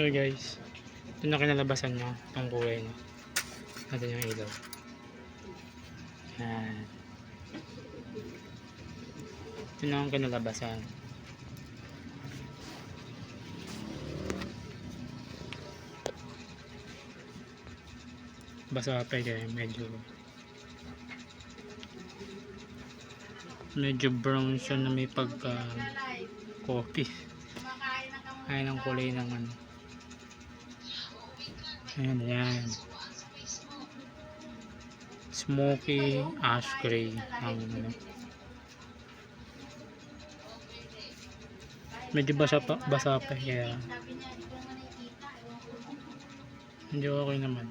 So guys, ito na kinalabasan niya, ang kulay niya. Natin yung ilaw. Yan. Ito na ang kinalabasan. Basa pa kaya medyo brown siya na may pagka coffee. Ayan ang kulay ng ano. Ayan. Smoky ash gray ang ano. Medyo basa pa kaya medyo okay naman.